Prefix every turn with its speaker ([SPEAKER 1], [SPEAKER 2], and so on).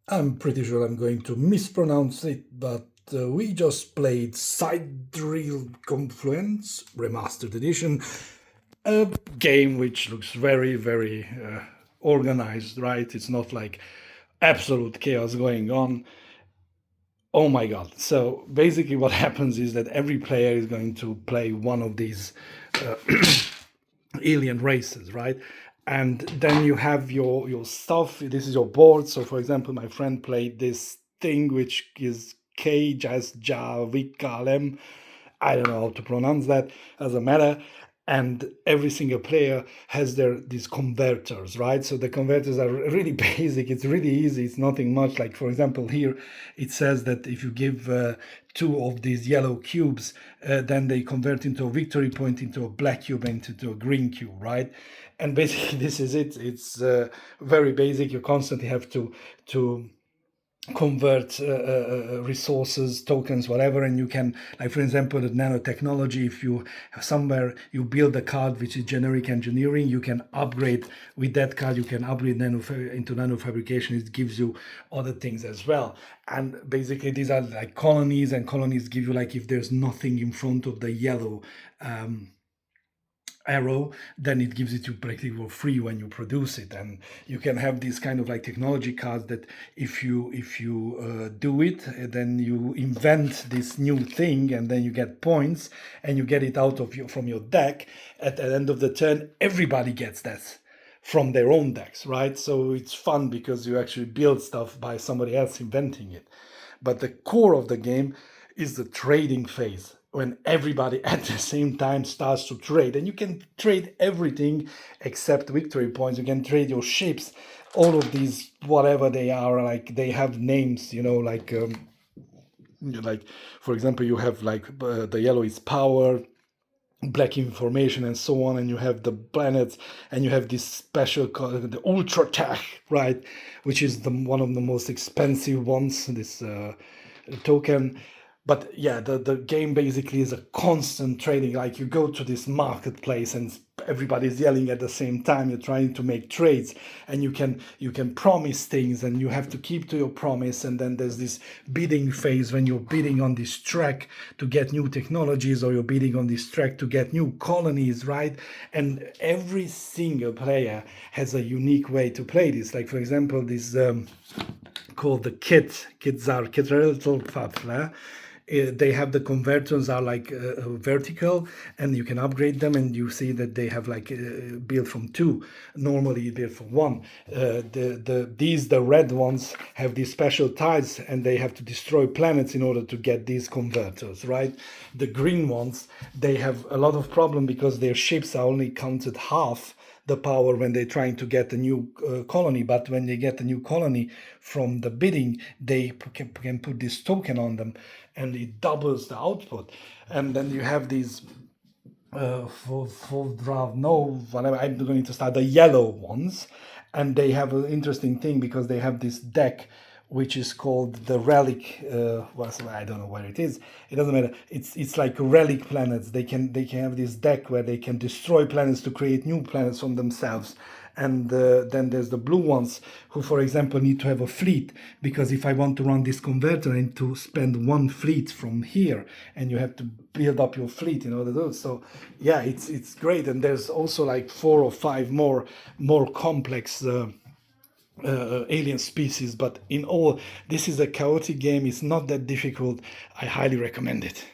[SPEAKER 1] I'm pretty sure I'm going to mispronounce it, but we just played Sidereal Confluence Remastered Edition, a game which looks very, very organized, right? It's not like absolute chaos going on. Oh my god. So basically, what happens is that every player is going to play one of these alien races, right? And then you have your stuff. This is your board. So, for example, my friend played this thing which is K Jas Javikalem. I don't know how to pronounce that. As a matter. And every single player has their these converters, right? So the converters are really basic. It's really easy. It's nothing much. Like, for example, here it says that if you give two of these yellow cubes, then they convert into a victory point, into a black cube, and into a green cube, right? And basically this is it. It's very basic. You constantly have to convert resources, tokens, whatever, and you can, like, for example, the nanotechnology, if you somewhere you build a card which is generic engineering, you can upgrade with that card. You can upgrade into nanofabrication. It gives you other things as well. And basically these are like colonies, and colonies give you, like, if there's nothing in front of the yellow arrow, then it gives it you practically for free when you produce it. And you can have these kind of like technology cards that if you do it, then you invent this new thing, and then you get points, and you get it out of your from your deck. At the end of the turn, everybody gets that from their own decks, right? So it's fun because you actually build stuff by somebody else inventing it. But the core of the game is the trading phase, when everybody at the same time starts to trade. And you can trade everything except victory points. You can trade your ships, all of these, whatever they are, like they have names, like, for example, you have like the yellow is power, black information, and so on, and you have the planets, and you have this special the ultra tech, right, which is the one of the most expensive ones, this token. But yeah, the game basically is a constant trading. Like, you go to this marketplace and everybody's yelling at the same time. You're trying to make trades, and you can promise things, and you have to keep to your promise. And then there's this bidding phase, when you're bidding on this track to get new technologies, or you're bidding on this track to get new colonies, right? And every single player has a unique way to play this. Like, for example, this called the kits are they have the converters are like vertical, and you can upgrade them, and you see that they have like built from two, normally built from one. The red ones have these special tiles, and they have to destroy planets in order to get these converters, right? The green ones, they have a lot of problem because their ships are only counted half the power when they're trying to get a new colony. But when they get a new colony from the bidding, they can put this token on them, and it doubles the output. And then you have these full draft, no, whatever. I'm going to start the yellow ones, and they have an interesting thing because they have this deck which is called the relic. I don't know where it is. It doesn't matter. It's like relic planets. They can have this deck where they can destroy planets to create new planets from themselves. And then there's the blue ones, who, for example, need to have a fleet, because if I want to run this converter, I need to spend one fleet from here, and you have to build up your fleet in order to do it. So yeah, it's great. And there's also like four or five more complex alien species. But in all, this is a chaotic game. It's not that difficult. I highly recommend it.